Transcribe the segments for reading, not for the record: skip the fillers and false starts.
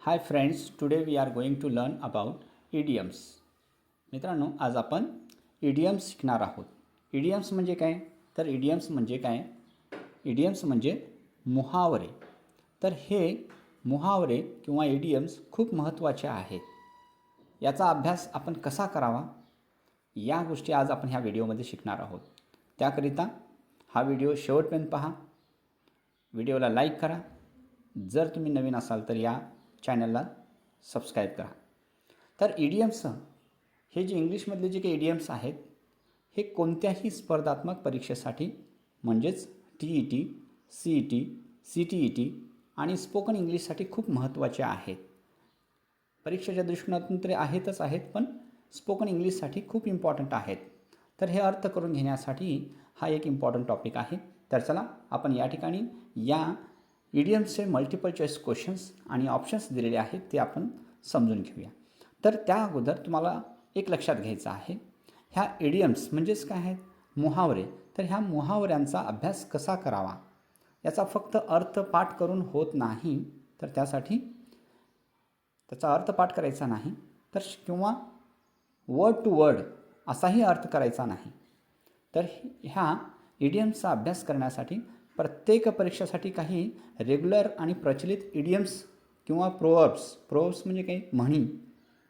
High friends, today we are going to learn about idioms. मित्रांनो, आज आपण idioms शिकणार आहोत. इडियम्स म्हणजे काय? तर इडियम्स म्हणजे काय? इडियम्स म्हणजे मुहावरे. तर हे मुहावरे किंवा इडियम्स खूप महत्त्वाचे आहेत. याचा अभ्यास आपण कसा करावा या गोष्टी आज आपण ह्या व्हिडिओमध्ये शिकणार आहोत. त्याकरिता हा व्हिडिओ शेवटपर्यंत पहा. व्हिडिओला लाईक करा. जर तुम्ही नवीन असाल तर या चॅनलला सबस्क्राईब करा. तर इडियम्स हे जे इंग्लिशमधले जे काही इडियम्स आहेत हे कोणत्याही स्पर्धात्मक परीक्षेसाठी म्हणजेच TET, CET, CTET आणि स्पोकन इंग्लिशसाठी खूप महत्त्वाचे आहेत. परीक्षेच्या दृष्टिकोनातून तरी आहेत, पण स्पोकन इंग्लिशसाठी खूप इम्पॉर्टंट आहेत. तर हे अर्थ करून घेण्यासाठी हा एक इम्पॉर्टंट टॉपिक आहे. तर चला आपण या ठिकाणी या इडियम्सचे मल्टिपल चॉईस क्वेश्चन्स आणि ऑप्शन्स दिलेले आहेत ते आपण समजून घेऊया. तर त्या अगोदर तुम्हाला एक लक्षात घ्यायचं आहे, ह्या इडियम्स म्हणजेच काय आहेत? मुहावरे. तर ह्या मुहावऱ्यांचा अभ्यास कसा करावा? याचा फक्त अर्थ पाठ करून होत नाही. तर त्यासाठी त्याचा अर्थ पाठ करायचा नाही तर किंवा वर्ड टू वर्ड असाही अर्थ करायचा नाही. तर ह्या इडियम्सचा अभ्यास करण्यासाठी प्रत्येक परीक्षेसाठी काही रेग्युलर आणि प्रचलित इडियम्स किंवा प्रोवर्ब्स म्हणजे काही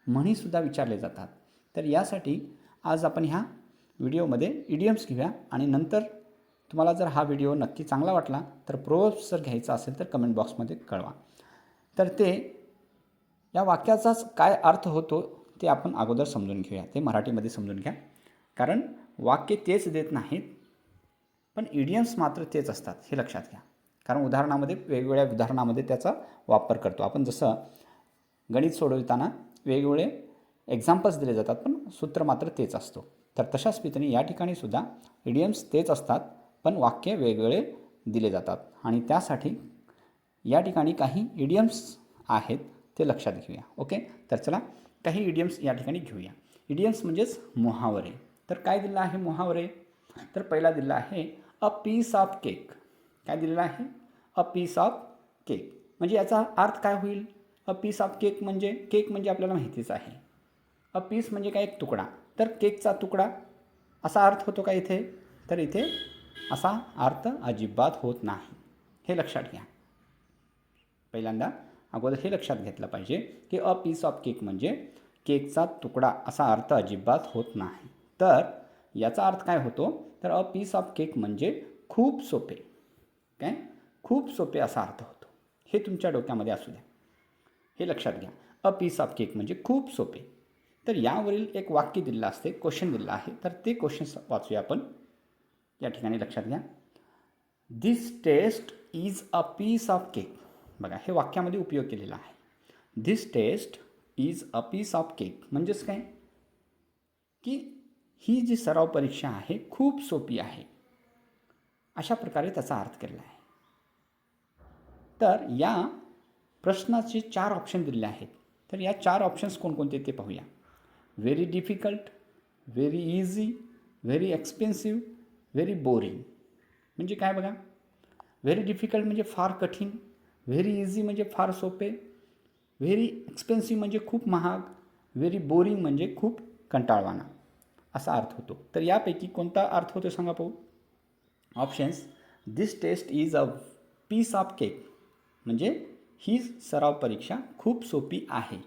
म्हणीसुद्धा विचारले जातात. तर यासाठी आज आपण ह्या व्हिडिओमध्ये इडियम्स घेऊया आणि नंतर तुम्हाला जर हा व्हिडिओ नक्की चांगला वाटला तर प्रोवर्ब्स जर घ्यायचा असेल तर कमेंट बॉक्समध्ये कळवा. तर ते या वाक्याचाच काय अर्थ होतो ते आपण अगोदर समजून घेऊया. ते मराठीमध्ये समजून घ्या, कारण वाक्य तेच देत नाहीत पण इडियम्स मात्र तेच असतात हे लक्षात घ्या. कारण वेगवेगळ्या उदाहरणामध्ये त्याचा वापर करतो आपण. जसं गणित सोडवताना वेगवेगळे एक्झाम्पल्स दिले जातात पण सूत्र मात्र तेच असतो. तर तशाच रीतीने या ठिकाणी सुद्धा इडियम्स तेच असतात पण वाक्य वेगवेगळे दिले जातात आणि त्यासाठी या ठिकाणी काही इडियम्स आहेत ते लक्षात घेऊया. ओके, तर चला काही इडियम्स या ठिकाणी घेऊया. इडियम्स म्हणजेच मुहावरे. तर काय दिलं आहे मुहावरे? तर पहिला दिला आहे अ पीस ऑफ केक. काय दिलेलं आहे? A piece of cake. म्हणजे याचा अर्थ काय होईल? अ पीस ऑफ केक म्हणजे आपल्याला माहितीच आहे. अ पीस म्हणजे काय? एक तुकडा. तर केकचा तुकडा असा अर्थ होतो का इथे? तर इथे असा अर्थ अजिबात होत नाही, हे लक्षात घ्या. पहिल्यांदा अगोदर हे लक्षात घेतलं पाहिजे की अ पीस ऑफ केक म्हणजे केकचा तुकडा असा अर्थ अजिबात होत नाही. तर याचा अर्थ काय होतो? तर अ पीस ऑफ केक म्हणजे खूप सोपे. काय? खूप सोपे असा अर्थ होतो. हे तुमच्या डोक्यामध्ये असू द्या, हे लक्षात घ्या. अ पीस ऑफ केक म्हणजे खूप सोपे. तर यावरील एक वाक्य दिलेलं असते, क्वेश्चन दिलेला आहे. तर ते क्वेश्चन वाचूया आपण. या ठिकाणी लक्षात घ्या, this test is a piece of cake. बघा, हे वाक्यामध्ये उपयोग केलेला आहे. This test is a piece of cake म्हणजेच काय? की ही जी सराव परीक्षा आहे खूप सोपी आहे, अशा प्रकारे त्याचा अर्थ केलेला आहे. तर या प्रश्नाचे 4 ऑप्शन दिलेले आहेत. तर या 4 ऑप्शन्स कोणकोणते ते पाहूया. Very difficult, very easy, very expensive, very boring. म्हणजे काय बघा, व्हेरी डिफिकल्ट म्हणजे फार कठीण, व्हेरी इझी म्हणजे फार सोपे, व्हेरी एक्सपेन्सिव्ह म्हणजे खूप महाग, व्हेरी बोरिंग म्हणजे खूप कंटाळवाणा असा अर्थ होतो. तर यापैकी कोणता अर्थ होतो सांगा पाहू. Options, this test is a piece of cake म्हणजे ही सराव परीक्षा खूप सोपी आहे.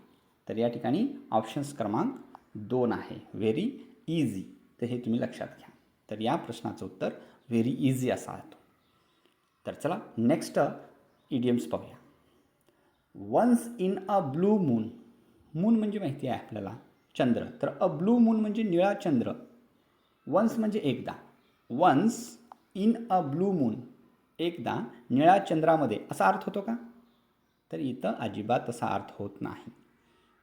तर या ठिकाणी ऑप्शन्स क्रमांक 2 आहे, व्हेरी इझी. तर हे तुम्ही लक्षात घ्या. तर या प्रश्नाचं उत्तर व्हेरी इझी असा होतो. तर चला नेक्स्ट इडियम्स पाहूया. Once in a blue moon. Moon म्हणजे माहिती आहे आपल्याला चंद्र. तर अ ब्लू मून म्हणजे निळा चंद्र. वन्स म्हणजे एकदा. Once in a blue moon, एकदा निळ्या चंद्रामध्ये असा अर्थ होतो का? तर इथं अजिबात असा अर्थ होत नाही.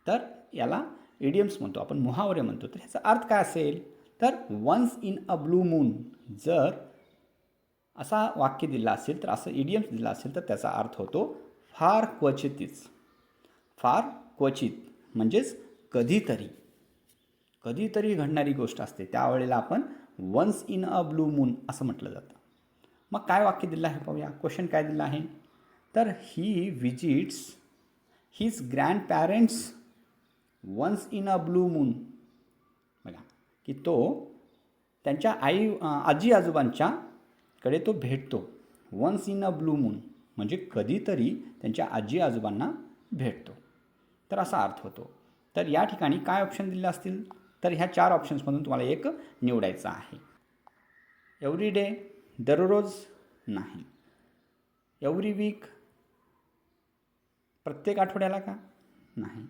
तर याला इडियम्स म्हणतो आपण, मुहावरे म्हणतो. तर ह्याचा अर्थ काय असेल? तर once in a blue moon जर असा वाक्य दिला असेल, तर असं इडियम्स दिला असेल तर त्याचा अर्थ होतो फार क्वचितच. फार क्वचित म्हणजेच कधीतरी घडणारी गोष्ट असते, त्यावेळेला आपण once in a blue moon असं म्हटलं जातं. मग काय वाक्य दिलं आहे पाहूया. क्वेश्चन काय दिलं आहे? तर he his grandparents once in a blue moon. बघा की तो त्यांच्या आजी आजोबांच्याकडे तो भेटतो. Once in a blue moon म्हणजे कधीतरी त्यांच्या आजी आजोबांना भेटतो. तर असा अर्थ होतो. तर या ठिकाणी काय ऑप्शन दिले असतील, तर ह्या 4 ऑप्शन्समधून तुम्हाला एक निवडायचं आहे. एव्हरी डे, दररोज नाही. एव्हरी वीक, प्रत्येक आठवड्याला का नाही.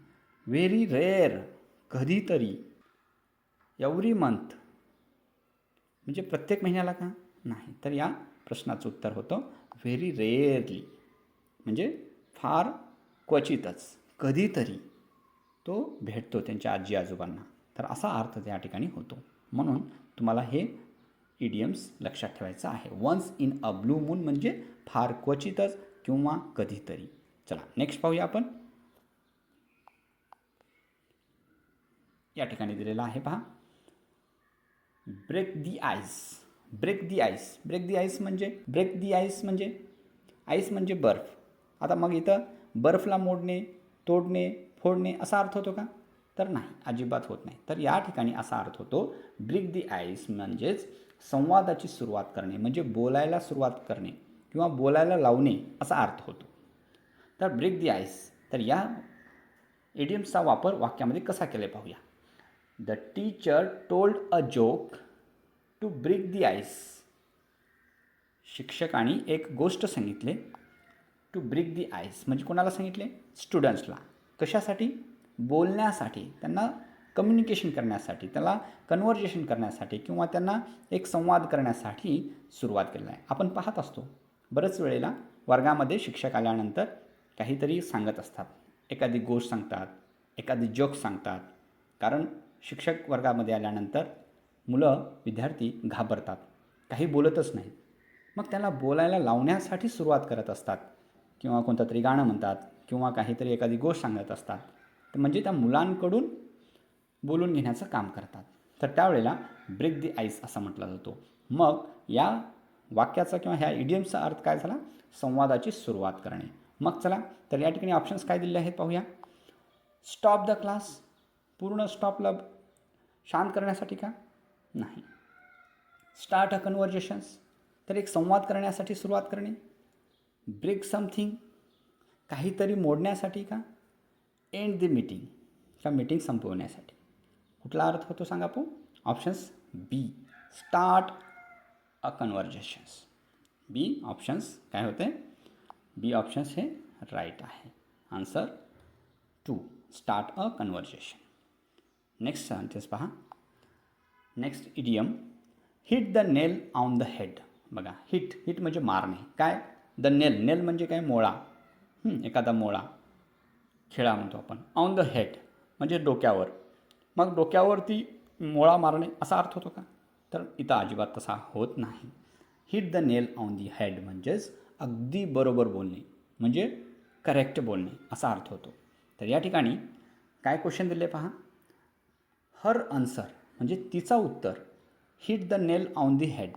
व्हेरी रेअर, कधीतरी. एव्हरी मंथ म्हणजे प्रत्येक महिन्याला का नाही. तर या प्रश्नाचं उत्तर होतं व्हेरी रेअरली म्हणजे फार क्वचितच, कधीतरी तो भेटतो त्यांच्या आजी आजोबांना. तर असा अर्थ त्या ठिकाणी होतो. म्हणून तुम्हाला हे इडियम्स लक्षात ठेवायचं आहे. Once in a blue moon म्हणजे फार क्वचितच किंवा कधीतरी. चला नेक्स्ट पाहूया आपण. या ठिकाणी दिलेलं आहे पहा, break the ice. Break the ice, break the ice म्हणजे ब्रेक दी आईस म्हणजे आईस म्हणजे बर्फ. आता मग इथं बर्फला मोडणे, तोडणे, फोडणे असा अर्थ होतो का, तर नाही, अजिबात होत नाही. तर या ठिकाणी असा अर्थ होतो ब्रेक दी आईस म्हणजेच संवादाची सुरुवात करणे, म्हणजे बोलायला सुरुवात करणे किंवा बोलायला लावणे असा अर्थ होतो. तर ब्रेक दी आईस, तर या इडियम्सचा वापर वाक्यामध्ये कसा केला पाहूया. The teacher told a joke to break the ice. शिक्षकाने एक गोष्ट सांगितले टू ब्रेक दी आईस म्हणजे कोणाला सांगितले, स्टुडंट्सला. कशासाठी, बोलण्यासाठी, त्यांना कम्युनिकेशन करण्यासाठी, त्याला कन्व्हर्जेशन करण्यासाठी किंवा त्यांना एक संवाद करण्यासाठी सुरुवात केलेला आहे. आपण पाहत असतो बरेच वेळेला वर्गामध्ये शिक्षक आल्यानंतर काहीतरी सांगत असतात, एखादी गोष्ट सांगतात, एखादी जोक सांगतात. कारण शिक्षक वर्गामध्ये आल्यानंतर मुलं, विद्यार्थी घाबरतात, काही बोलतच नाहीत. मग त्याला बोलायला लावण्यासाठी सुरुवात करत असतात किंवा कोणतं तरी गाणं म्हणतात किंवा काहीतरी एखादी गोष्ट सांगत असतात. तर म्हणजे त्या मुलांकडून बोलून घेण्याचं काम करतात. तर त्यावेळेला ब्रेक दी आईस असा म्हटला जातो. मग या वाक्याचा किंवा ह्या इडियमचा अर्थ काय झाला, संवादाची सुरुवात करणे. मग चला तर या ठिकाणी ऑप्शन्स काय दिले आहेत पाहूया. स्टॉप द क्लास, पूर्ण स्टॉपला शांत करण्यासाठी का नाही. स्टार्ट अ कन्व्हर्जेशन्स, तर एक संवाद करण्यासाठी सुरुवात करणे. ब्रेक समथिंग, काहीतरी मोडण्यासाठी का. एंड द मीटिंग, का मीटिंग संपवण्यासाठी. कुठला अर्थ होतो सांगा पो. Options B, start a conversations. B options काय होते, बी ऑप्शन्स हे राईट आहे. Answer 2, start a conversation. Next sentence पहा. Next idiom, hit the nail on the head. बघा हिट, हिट म्हणजे मारणे. काय, द नेल, नेल म्हणजे काय, मोळा. एखादा मोळा, खिळा म्हणतो आपण. ऑन द हेड म्हणजे डोक्यावर. मग डोक्यावरती मोळा मारणे असा अर्थ होतो का, तर इथं अजिबात तसा होत नाही. Hit the nail on the head म्हणजेच अगदी बरोबर बोलणे, म्हणजे करेक्ट बोलणे असा अर्थ होतो. तर या ठिकाणी काय क्वेश्चन दिले पहा. हर आन्सर म्हणजे तिचा उत्तर, hit the nail on the head.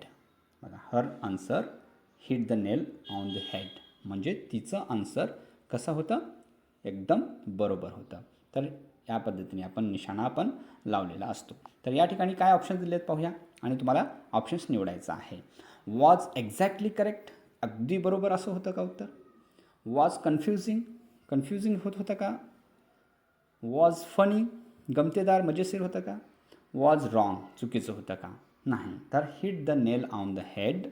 बघा her answer hit the nail on the head म्हणजे तिचं आन्सर कसं होतं, एकदम बरोबर होतं. तर या पद्धतीने आपण निशाणा आपण लावलेला असतो. तर या ठिकाणी काय ऑप्शन दिलेत पाहूया आणि तुम्हाला ऑप्शन्स निवडायचं आहे. वॉज एक्झॅक्टली करेक्ट, अगदी बरोबर असं होतं का उत्तर. वॉज कन्फ्युजिंग, कन्फ्युजिंग होतं का. वॉज फनी, गमतेदार मजेशीर होतं का. वॉज रॉंग, चुकीचं होतं का नाही. तर hit the nail on the head,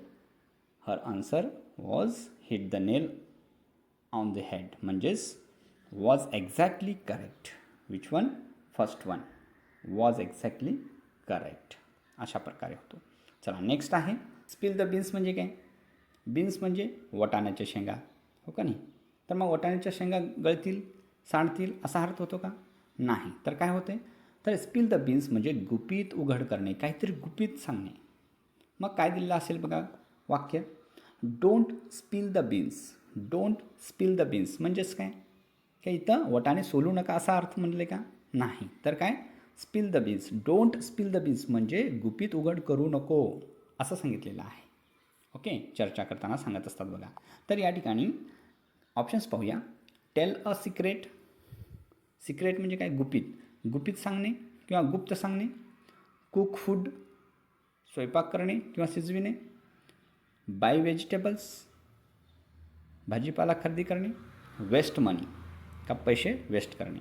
her answer was hit the nail on the head म्हणजेच was exactly correct. Which one, first one, was exactly correct. अशा प्रकारे होतो. चला नेक्स्ट आहे स्पिल द बीन्स म्हणजे काय. बीन्स म्हणजे वाटाण्याच्या शेंगा, हो का नाही. तर मग वाटाण्याच्या शेंगा गळतील, सांडतील असा अर्थ होतो का नाही. तर काय होते, तर स्पिल द बीन्स म्हणजे गुपित उघड करणे, काहीतरी गुपित सांगणे. मग काय दिलेलं असेल बघा वाक्य, don't spill the beans. Don't spill the beans म्हणजेच काय, काय इथं वटाणे सोलू नका असा अर्थ म्हणले का नाही. तर काय, spill the beans, don't spill the beans म्हणजे गुपित उघड करू नको असं सांगितलेलं आहे. ओके, चर्चा करताना सांगत असतात बघा. तर या ठिकाणी ऑप्शन्स पाहूया. टेल अ सिक्रेट, सिक्रेट म्हणजे काय? गुपित. गुपित सांगणे किंवा गुप्त सांगणे. कुक फूड, स्वयंपाक करणे किंवा शिजविणे. बाय व्हेजिटेबल्स, भाजीपाला खरेदी करणे. वेस्ट मनी, का पैसे वेस्ट करणे.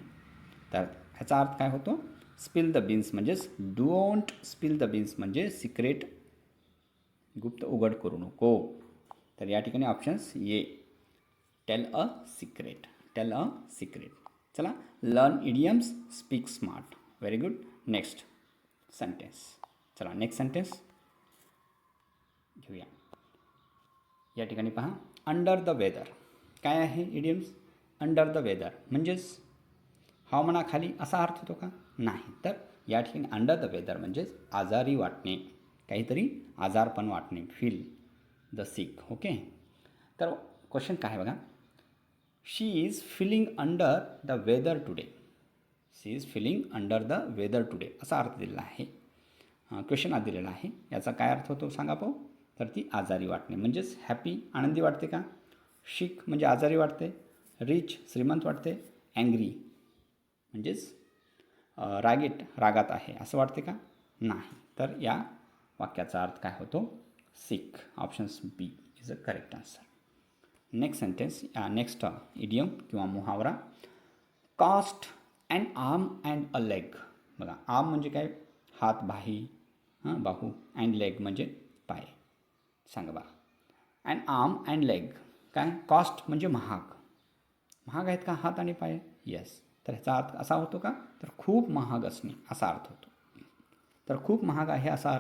तर ह्याचा अर्थ काय होतो? स्पिल द बीन्स म्हणजेच डोंट स्पिल द बीन्स म्हणजे सिक्रेट, गुप्त उघड करू नको. तर या ठिकाणी ऑप्शन्स ये. Tell a secret, tell a secret. चला, learn idioms, speak smart. Very good. Next sentence. चला नेक्स्ट सेंटेन्स घेऊया. या ठिकाणी पहा, अंडर द वेदर. काय आहे इडियम्स? अंडर द वेदर म्हणजेच हवामानाखाली असा अर्थ होतो का? नाही. तर या ठिकाणी अंडर द वेदर म्हणजेच आजारी वाटणे, काहीतरी आजारपण वाटणे, फील द सिक. ओके. तर क्वेश्चन काय आहे बघा, she is feeling under the weather today. She is feeling under the weather today असा अर्थ दिलेला आहे. क्वेश्चन आत दिलेला आहे. याचा काय अर्थ होतो सांगा पाहू. तर ती आजारी वाटणे म्हणजेच हॅपी, आनंदी वाटते का? शिक म्हणजे आजारी वाटते. रिच श्रीमंत वाटते. अँग्री म्हणजेच रागात आहे असं वाटते का? नाही. तर या वाक्याचा अर्थ काय होतो? Sick. Options B is a correct answer. Next sentence, next idiom किंवा मुहावरा, cost and arm and a leg. बघा, आर्म म्हणजे काय? हात, बाहू. अँड लेग म्हणजे पाय. सांगा बा. अँड आर्म अँड लेग काय? कॉस्ट म्हणजे महाग. महाग आहेत का हात आणि पाय? येस. तर ह्याचा अर्थ असा होतो का? तर खूप महाग असणे असा अर्थ होतो. तर खूप महाग आहे असा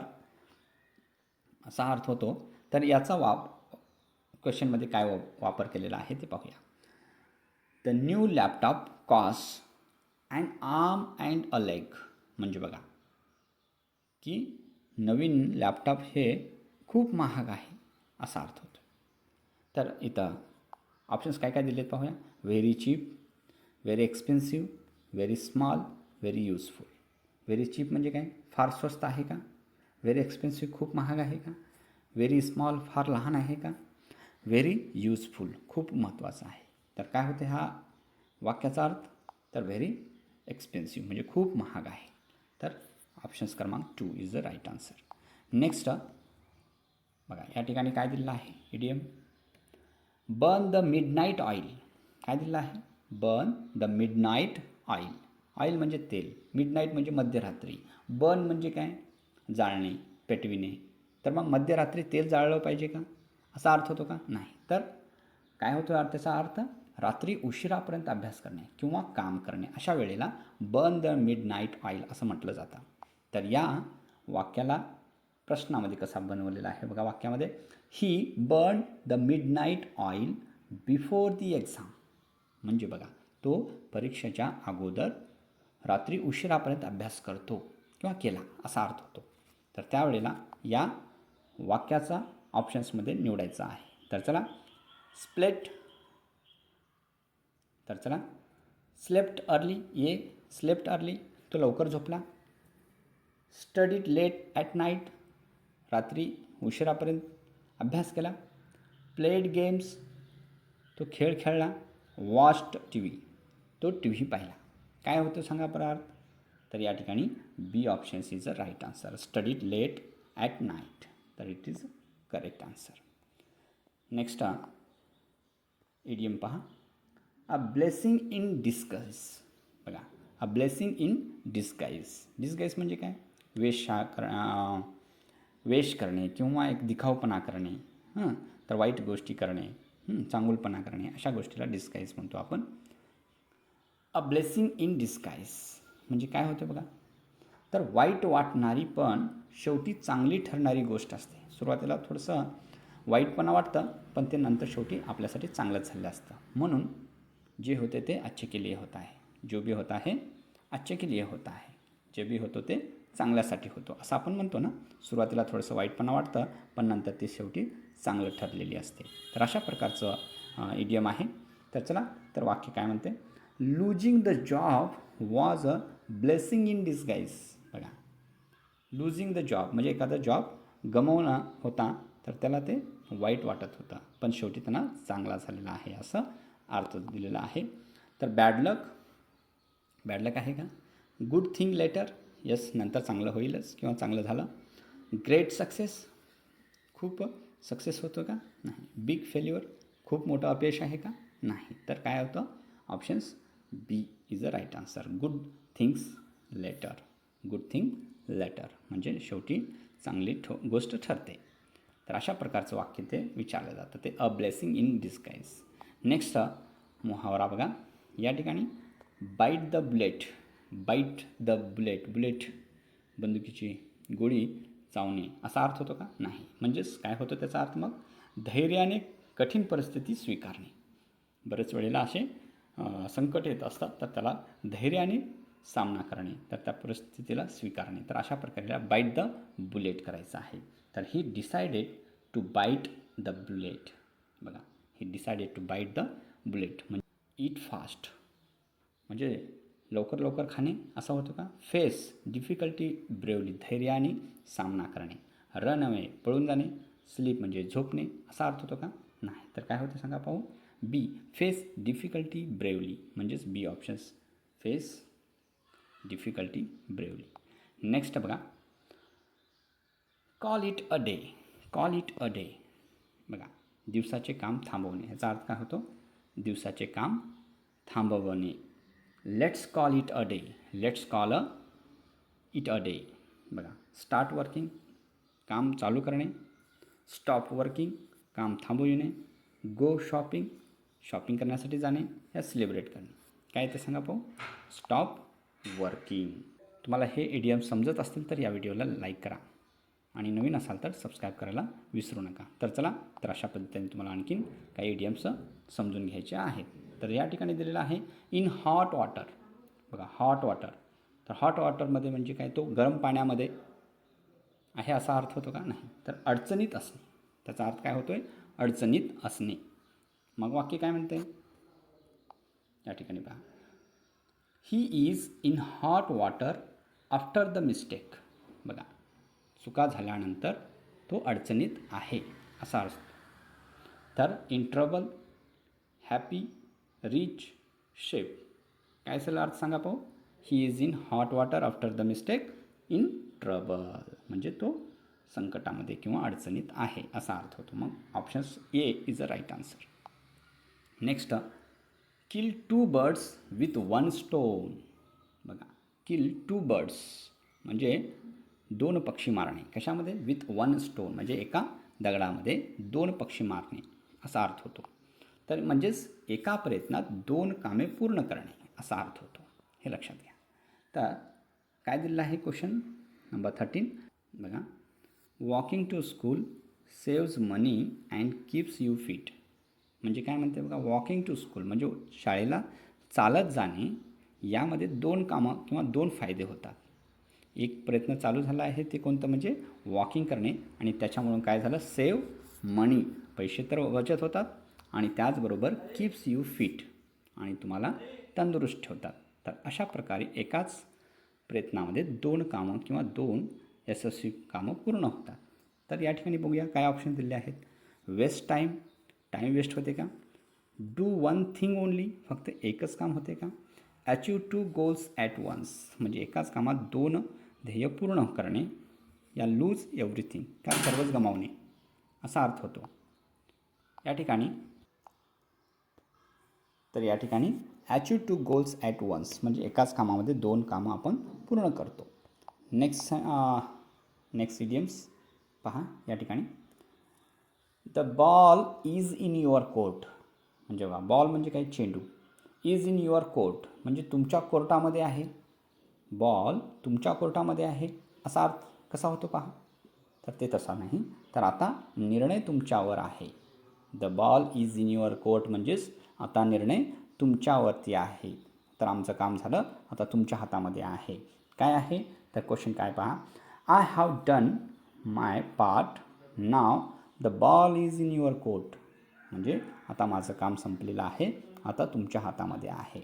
अर्थ होतो. तर याचा क्वेश्चनमध्ये काय वापर केलेला आहे ते पाहूया. The new laptop cost and arm and a leg. म्हणजे बघा की नवीन लॅपटॉप हे खूप महाग आहे असा अर्थ होतो. तर इथं ऑप्शन्स काय काय दिलेत पाहूया. Very cheap, very expensive, very small, very useful. Very cheap म्हणजे काय? फार स्वस्त आहे का? व्हेरी एक्सपेन्सिव्ह खूप महाग आहे का? व्हेरी स्मॉल फार लहान आहे का? व्हेरी युजफुल खूप महत्त्वाचं आहे. तर काय होते हा वाक्याचा अर्थ? तर व्हेरी एक्सपेन्सिव्ह म्हणजे खूप महाग आहे. तर ऑप्शन्स क्रमांक 2 is the right answer. Next बघा, या ठिकाणी काय दिलेलं आहे idiom, burn the midnight oil. काय दिलेलं आहे? Burn the midnight oil. Oil म्हणजे तेल, मिडनाईट म्हणजे मध्यरात्री, बर्न म्हणजे काय? जाळणे, पेटविणे. तर मग मध्यरात्री तेल जाळलं पाहिजे का असा अर्थ होतो का? नाही. तर काय होतो त्याचा अर्थ? रात्री उशिरापर्यंत अभ्यास करणे किंवा काम करणे अशा वेळेला बर्न द मिडनाईट ऑइल असं म्हटलं जातं. तर या वाक्याला प्रश्नामध्ये कसा बनवलेला आहे बघा. वाक्यामध्ये he burn the midnight oil before the exam. म्हणजे बघा, तो परीक्षेच्या अगोदर रात्री उशिरापर्यंत अभ्यास करतो किंवा केला असा अर्थ होतो. तर त्यावेळेला या वाक्याचा ऑप्शन्समध्ये निवडायचा आहे. तर चला, स्लेप्ट अर्ली. ये स्लेप्ट अर्ली, तो लवकर झोपला. स्टडीड लेट ॲट नाईट, रात्री उशिरापर्यंत अभ्यास केला. प्लेड गेम्स, तो खेळ खेळला. वॉच्ड टी व्ही, तो टी व्ही पाहिला. काय होतं सांगा बरं अर्थ? तर या ठिकाणी B options is a right answer. Studied late at night, तर it is correct answer. Next idiom पहा, अ ब्लेसिंग इन डिस्गाईज. बघा, a blessing in disguise. Disguise म्हणजे काय? वेश करणे किंवा एक दिखाऊपणा करणे. तर वाईट गोष्टी करणे, चांगुलपणा करणे, अशा गोष्टीला डिस्गाईज म्हणतो आपण. अ ब्लेसिंग इन डिस्गाईज म्हणजे काय होतं बघा, तर वाईट वाटणारी पण शेवटी चांगली ठरणारी गोष्ट असते. सुरुवातीला थोडंसं वाईटपणा वाटतं, पण ते नंतर शेवटी आपल्यासाठी चांगलंच झालं असतं. म्हणून जे होते ते अच्छे के लिए होता है, जो भी होता है अच्छे के लिए होता है. जे बी होतो ते चांगल्यासाठी होतो असं आपण म्हणतो ना. सुरुवातीला थोडंसं वाईटपणा वाटतं, पण नंतर ते शेवटी चांगलं ठरलेली असते. तर अशा प्रकारचं इडियम आहे. तर चला, तर वाक्य काय म्हणते, losing the job was a blessing in disguise. बघा, लूजिंग द जॉब म्हणजे एखादा जॉब गमावणं होता, तर त्याला ते वाईट वाटत होतं, पण शेवटी त्यांना चांगला झालेला आहे असं अर्थ दिलेला आहे. तर बॅड लक बॅड लक आहे का? गुड थिंग लेटर, यस, नंतर चांगलं होईलच किंवा चांगलं झालं. ग्रेट सक्सेस, खूप सक्सेस होतो का? नाही. बिग फेल्युअर, खूप मोठं अपयश आहे का? नाही. तर काय होतं? Options B is a right answer. Good things later. Good thing later म्हणजे शेवटी चांगली गोष्ट ठरते. तर अशा प्रकारचं वाक्य ते विचारलं जातं. ते a blessing in disguise. Next मुहावरा बघा या ठिकाणी, bite the bullet. Bite the bullet, bullet बंदुकीची गोळी चावणे असा अर्थ होतो का? नाही. म्हणजेच काय होतं त्याचा अर्थ मग? धैर्याने कठीण परिस्थिती स्वीकारणे. बरेच वेळेला असे संकट येत असतात, तर त्याला धैर्याने सामना करणे, तर त्या परिस्थितीला स्वीकारणे. तर अशा प्रकारे बाईट द बुलेट करायचं आहे. तर he decided to bite the bullet. बघा, he decided to bite the bullet म्हणजे ईट फास्ट म्हणजे लवकर लवकर खाणे असं होतं का? फेस डिफिकल्टी ब्रेवली, धैर्याने सामना करणे. रन अवे, पळून जाणे. स्लीप म्हणजे झोपणे असा अर्थ होतो का? नाही. तर काय होतं सांगा पाहू? बी, फेस डिफिकल्टी ब्रेवली म्हणजेच B options, face difficulty bravely. Next बघा, call it a day. Call it a day बघा, दिवसाचे काम थांबवणे ह्याचा अर्थ काय होतो? दिवसाचे काम थांबवणे. Let's call it a day. Let's call it a day. बघा, स्टार्ट वर्किंग, काम चालू करणे. स्टॉप वर्किंग, काम थांबविणे. गो शॉपिंग, शॉपिंग करण्यासाठी जाणे या सेलिब्रेट करणे. काय ते सांगा पाहू? Stop working. तुम्हाला हे इडियम समजत असतील तर या व्हिडिओला लाईक करा आणि नवीन असाल तर सबस्क्राईब करायला विसरू नका. तर चला, तर अशा पद्धतीने तुम्हाला आणखीन काही इडियम्स समजून घ्यायचे आहेत. तर या ठिकाणी दिलेलं आहे इन हॉट वॉटर. बघा, हॉट वॉटर, तर हॉट वॉटरमध्ये म्हणजे काय? तो गरम पाण्यामध्ये आहे असा अर्थ होतो का? नाही. तर अडचणीत असणे, त्याचा अर्थ काय होतो आहे? अडचणीत असणे. मग वाक्य काय म्हणते या ठिकाणी पहा, he is in hot water after the mistake. बघा, चुका झाल्यानंतर तो अडचणीत आहे असा अर्थ. तर in trouble, happy, rich, shape काय असेल अर्थ सांगा पाहू? He is in hot water after the mistake, in trouble म्हणजे तो संकटामध्ये किंवा अडचणीत आहे असा अर्थ होतो. मग options A is a right answer. Next, kill two birds with one stone. बघा, किल टू बर्ड्स म्हणजे दोन पक्षी मारणे. कशामध्ये? विथ वन स्टोन म्हणजे एका दगडामध्ये दोन पक्षी मारणे असा अर्थ होतो. तर म्हणजेच एका प्रयत्नात दोन कामे पूर्ण करणे असा अर्थ होतो. हे लक्षात घ्या. तर काय दिलेलं आहे क्वेश्चन नंबर 13. बघा, walking to school saves money and keeps you fit. म्हणजे काय म्हणते बघा, वॉकिंग टू स्कूल म्हणजे शाळेला चालत जाणे, यामध्ये दोन कामं किंवा दोन फायदे होतात. एक प्रयत्न चालू झाला आहे ते कोणतं? म्हणजे वॉकिंग करणे, आणि त्याच्यामुळं काय झालं? सेव्ह मनी, पैसे तर बचत होतात, आणि त्याचबरोबर कीप्स यू फिट आणि तुम्हाला तंदुरुस्त ठेवतात. तर अशा प्रकारे एकाच प्रयत्नामध्ये दोन कामं किंवा दोन यशस्वी कामं पूर्ण होतात. तर या ठिकाणी बघूया काय ऑप्शन दिले आहेत. वेस्ट टाईम, टाईम वेस्ट होते का? डू वन थिंग ओनली, फक्त एकच काम होते का? Achieve two goals at once म्हणजे एकाच कामात दोन ध्येय पूर्ण करणे. या लूज एव्हरीथिंग, त्या सर्वच गमावणे असा अर्थ होतो या ठिकाणी. तर या ठिकाणी achieve two goals at once म्हणजे एकाच कामामध्ये दोन कामं आपण पूर्ण करतो. नेक्स्ट इडियम्स पहा या ठिकाणी. The ball is in your court म्हणजे बघा, बॉल म्हणजे काही चेंडू. इज इन युअर कोर्ट म्हणजे तुमच्या कोर्टामध्ये आहे. बॉल तुमच्या कोर्टामध्ये आहे असा अर्थ कसा होतो पहा. तर ते तसा नाही. तर आता निर्णय तुमच्यावर आहे. The ball is in your court म्हणजेच आता निर्णय तुमच्यावरती आहे. तर आमचं काम झालं, आता तुमच्या हातामध्ये आहे. काय आहे तर क्वेश्चन काय पहा. I have done my part, now the ball is in your court म्हणजे आता माझं काम संपलेलं आहे, आता तुमच्या हातामध्ये आहे.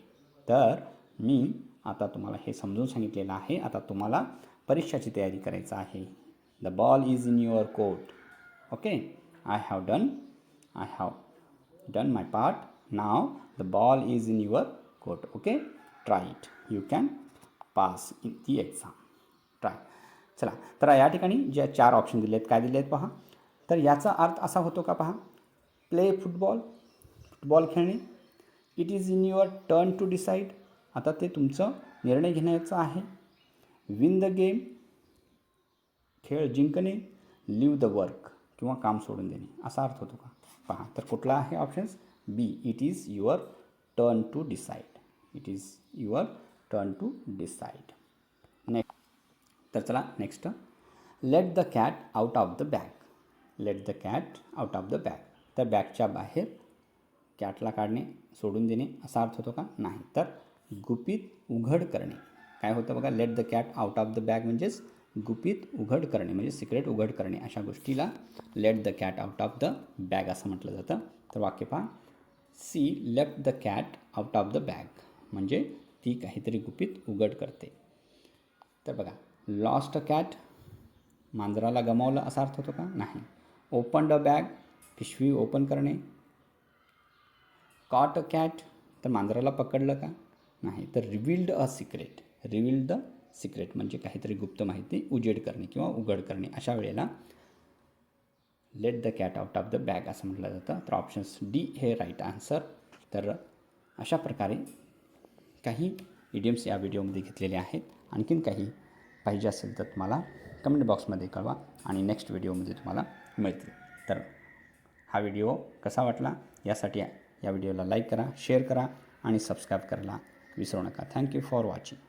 तर मी आता तुम्हाला हे समजून सांगितलेलं आहे, आता तुम्हाला परीक्षाची तयारी करायचं आहे. The ball is in your court. Okay, I have done my part, now the ball is in your court. Okay, try it, you can pass in the exam. Try. चला, तर या ठिकाणी जे 4 ऑप्शन दिले आहेत, काय दिले आहेत पहा. तर याचा अर्थ असा होतो का पहा, प्ले फुटबॉल खेळणे. It is in your turn to decide, आता ते तुमचं निर्णय घेण्याचं आहे. विन द गेम, खेळ जिंकणे. लिव्ह द वर्क, किंवा काम सोडून देणे, असा अर्थ होतो का पहा. तर कुठला आहे options? B, it is your turn to decide. It is your turn to decide. Next, तर चला next. Let the cat out of the bag. Let the cat out of the bag, तर बॅगच्या बाहेर कॅटला काढणे, सोडून देणे, असा अर्थ होतो का? नाही. तर गुपित उघड करणे. काय होतं बघा, late the cat out of the bag म्हणजेच गुपित उघड करणे, म्हणजे सिक्रेट उघड करणे. अशा गोष्टीला let the cat out of the bag असं म्हटलं जातं. तर वाक्य पहा, she left the cat out of the bag, म्हणजे ती काहीतरी गुपित उघड करते. तर बघा, लॉस्ट अ कॅट, मांजराला गमावलं असा अर्थ होतो का? नाही. ओपन अ बॅग, पिशवी ओपन करणे. कॉट अ कॅट, तर मांजराला पकडलं का? नाही. तर रिव्हील्ड अ सिक्रेट, रिव्हील्ड द सिक्रेट म्हणजे काहीतरी गुप्त माहिती उजेड करणे किंवा उघड करणे. अशा वेळेला late the cat out of the bag असं म्हटलं जातं. तर ऑप्शन्स डी हे राईट आन्सर. तर अशा प्रकारे काही इडियम्स या व्हिडिओमध्ये घेतलेले आहेत. आणखीन काही पाहिजे असेल तर तुम्हाला कमेंट बॉक्समध्ये कळवा आणि नेक्स्ट व्हिडिओमध्ये तुम्हाला मिळतील. तर हा व्हिडिओ कसा वाटला यासाठी या व्हिडिओला लाईक करा, शेअर करा आणि सबस्क्राईब करायला विसरू नका. Thank you for watching.